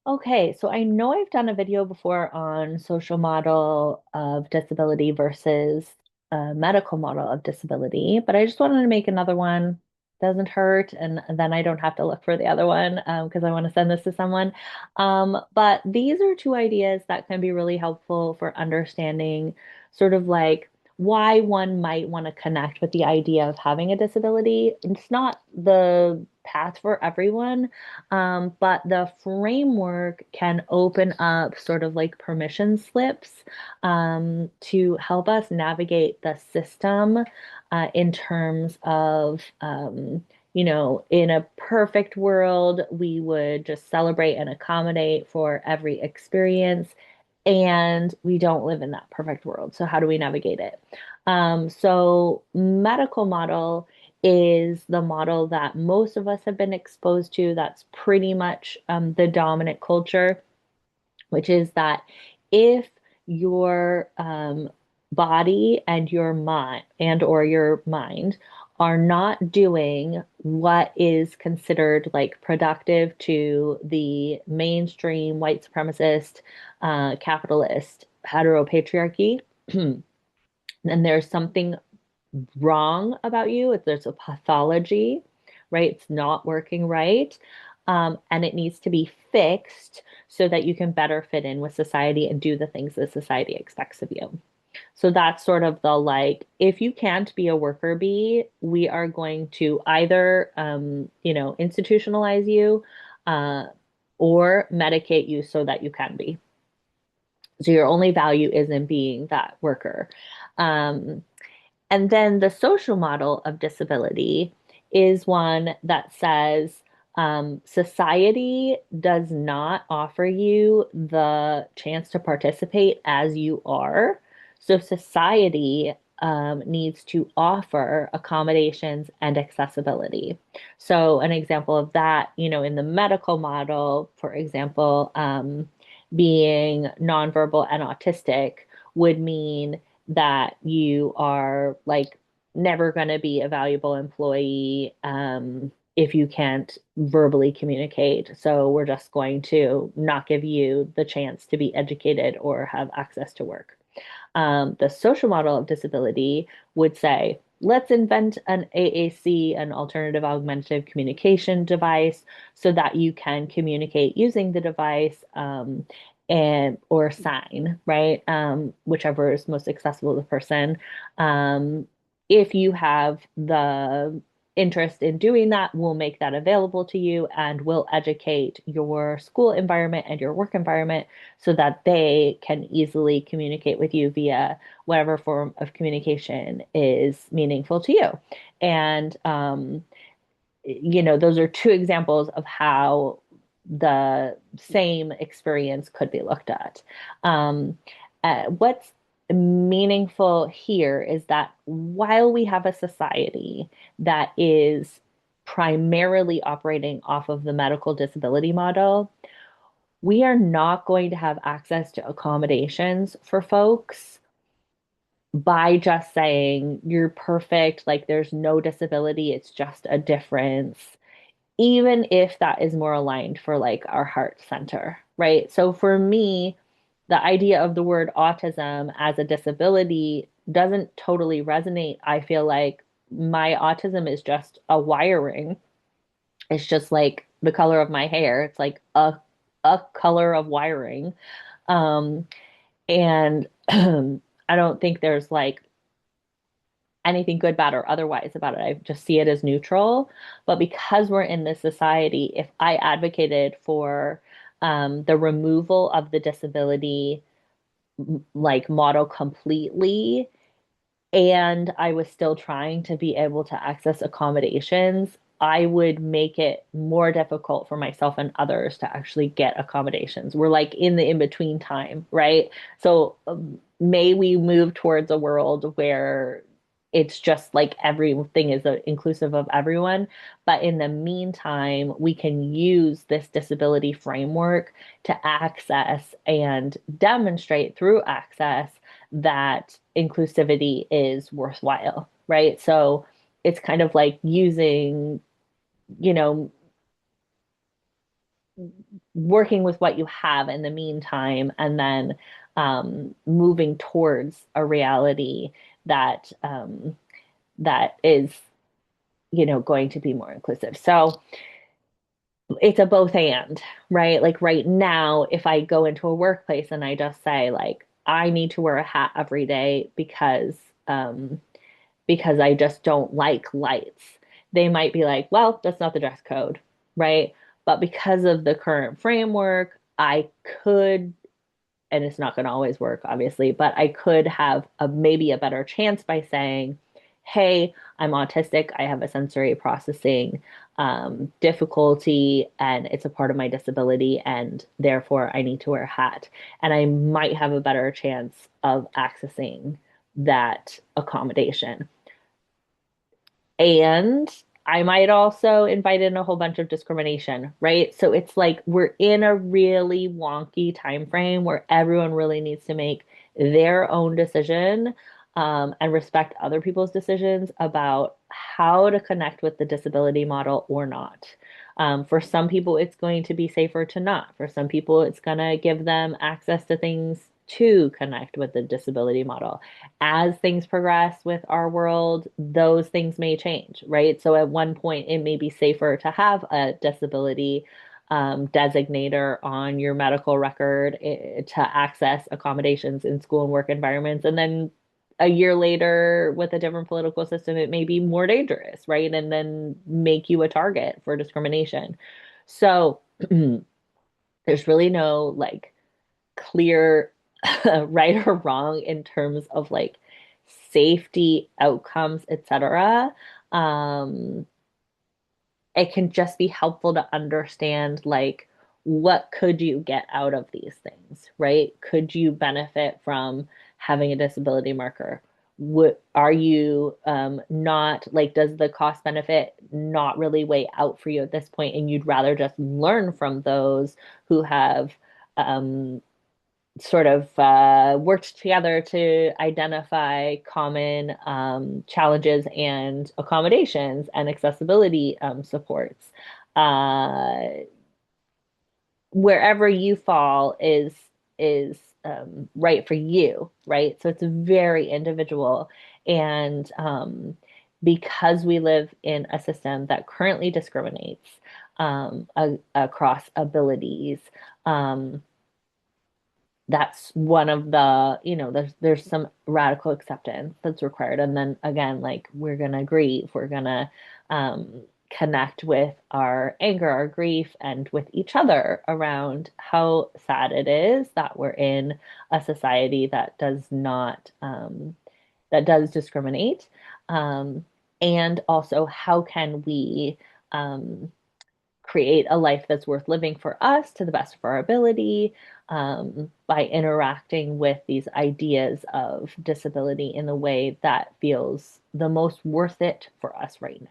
Okay, so I know I've done a video before on social model of disability versus a medical model of disability, but I just wanted to make another one. Doesn't hurt, and then I don't have to look for the other one because I want to send this to someone. But these are two ideas that can be really helpful for understanding sort of like why one might want to connect with the idea of having a disability. It's not the path for everyone. But the framework can open up sort of like permission slips to help us navigate the system in terms of, in a perfect world, we would just celebrate and accommodate for every experience. And we don't live in that perfect world. So, how do we navigate it? So, medical model is the model that most of us have been exposed to. That's pretty much the dominant culture, which is that if your body and your mind and or your mind are not doing what is considered like productive to the mainstream white supremacist, capitalist heteropatriarchy, then there's something wrong about you, if there's a pathology, right? It's not working right. And it needs to be fixed so that you can better fit in with society and do the things that society expects of you. So that's sort of the like, if you can't be a worker bee, we are going to either, institutionalize you uh, or medicate you so that you can be. So your only value is in being that worker. Um, and then the social model of disability is one that says society does not offer you the chance to participate as you are. So society needs to offer accommodations and accessibility. So an example of that, in the medical model, for example, being nonverbal and autistic would mean that you are like never going to be a valuable employee if you can't verbally communicate. So we're just going to not give you the chance to be educated or have access to work. The social model of disability would say, let's invent an AAC, an alternative augmentative communication device, so that you can communicate using the device and or sign, right? Whichever is most accessible to the person. If you have the interest in doing that, we'll make that available to you and we'll educate your school environment and your work environment so that they can easily communicate with you via whatever form of communication is meaningful to you. And, those are two examples of how the same experience could be looked at. Um, what's meaningful here is that while we have a society that is primarily operating off of the medical disability model, we are not going to have access to accommodations for folks by just saying you're perfect, like there's no disability, it's just a difference, even if that is more aligned for like our heart center, right? So for me, the idea of the word autism as a disability doesn't totally resonate. I feel like my autism is just a wiring. It's just like the color of my hair. It's like a color of wiring. Um, and I don't think there's like anything good, bad, or otherwise about it. I just see it as neutral. But because we're in this society, if I advocated for the removal of the disability like model completely, and I was still trying to be able to access accommodations, I would make it more difficult for myself and others to actually get accommodations. We're like in the in-between time, right? So may we move towards a world where it's just like everything is inclusive of everyone. But in the meantime, we can use this disability framework to access and demonstrate through access that inclusivity is worthwhile, right? So it's kind of like using, you know, working with what you have in the meantime, and then moving towards a reality that that is, going to be more inclusive. So it's a both and, right? Like right now, if I go into a workplace and I just say like I need to wear a hat every day because I just don't like lights, they might be like, well, that's not the dress code, right? But because of the current framework, I could, and it's not going to always work, obviously, but I could have maybe a better chance by saying, hey, I'm autistic. I have a sensory processing difficulty, and it's a part of my disability, and therefore I need to wear a hat. And I might have a better chance of accessing that accommodation. And I might also invite in a whole bunch of discrimination, right? So it's like we're in a really wonky time frame where everyone really needs to make their own decision, and respect other people's decisions about how to connect with the disability model or not. For some people, it's going to be safer to not. For some people, it's going to give them access to things to connect with the disability model. As things progress with our world, those things may change, right? So at one point, it may be safer to have a disability designator on your medical record to access accommodations in school and work environments. And then a year later, with a different political system, it may be more dangerous, right? And then make you a target for discrimination. So there's really no like clear right or wrong in terms of like safety outcomes, etc. um it can just be helpful to understand like what could you get out of these things, right? Could you benefit from having a disability marker? What are you not like, does the cost benefit not really weigh out for you at this point, and you'd rather just learn from those who have um, sort of worked together to identify common challenges and accommodations and accessibility supports. Uh, Wherever you fall is right for you, right? So it's very individual, and because we live in a system that currently discriminates across abilities. Um, that's one of the, there's some radical acceptance that's required. And then again, like we're gonna grieve, we're gonna connect with our anger, our grief, and with each other around how sad it is that we're in a society that does not that does discriminate. Um, and also how can we um, create a life that's worth living for us to the best of our ability, by interacting with these ideas of disability in the way that feels the most worth it for us right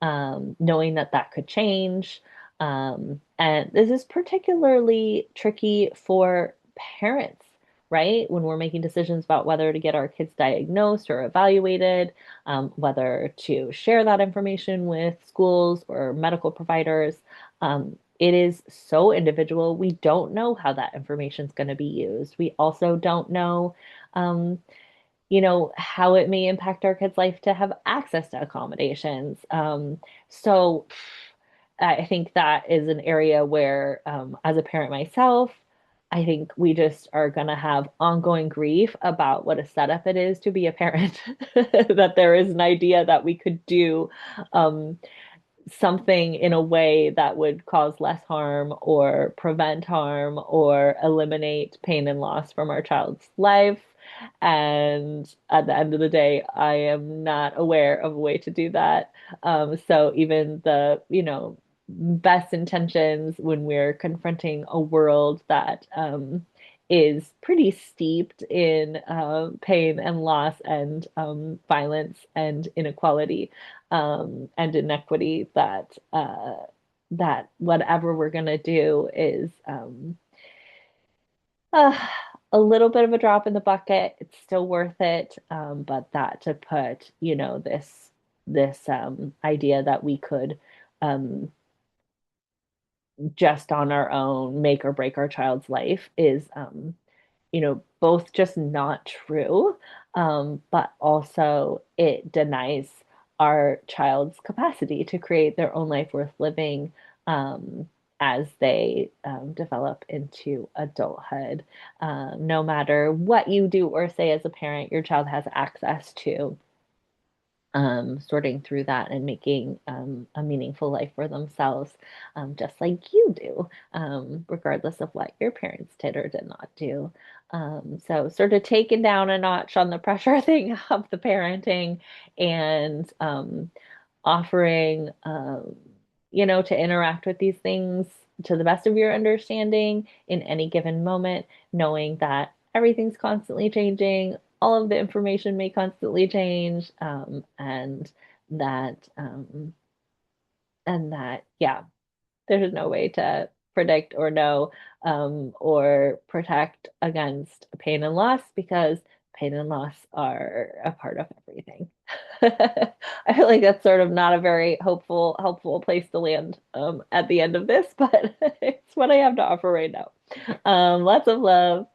now, knowing that that could change. And this is particularly tricky for parents, right? When we're making decisions about whether to get our kids diagnosed or evaluated, whether to share that information with schools or medical providers. It is so individual. We don't know how that information is going to be used. We also don't know, um, how it may impact our kids' life to have access to accommodations. So I think that is an area where, as a parent myself, I think we just are going to have ongoing grief about what a setup it is to be a parent. That there is an idea that we could do um, something in a way that would cause less harm or prevent harm or eliminate pain and loss from our child's life. And at the end of the day, I am not aware of a way to do that. So even the, best intentions when we're confronting a world that is pretty steeped in pain and loss and violence and inequality and inequity, that whatever we're gonna do is uh, a little bit of a drop in the bucket. It's still worth it, but that to put, this idea that we could um, just on our own make or break our child's life is both just not true, but also it denies our child's capacity to create their own life worth living um, as they develop into adulthood. No matter what you do or say as a parent, your child has access to sorting through that and making a meaningful life for themselves, just like you do, regardless of what your parents did or did not do. So, sort of taken down a notch on the pressure thing of the parenting and offering, to interact with these things to the best of your understanding in any given moment, knowing that everything's constantly changing, all of the information may constantly change, that, um, yeah, there's no way to predict or know or protect against pain and loss because pain and loss are a part of everything. I feel like that's sort of not a very helpful place to land at the end of this, but it's what I have to offer right now. Lots of love.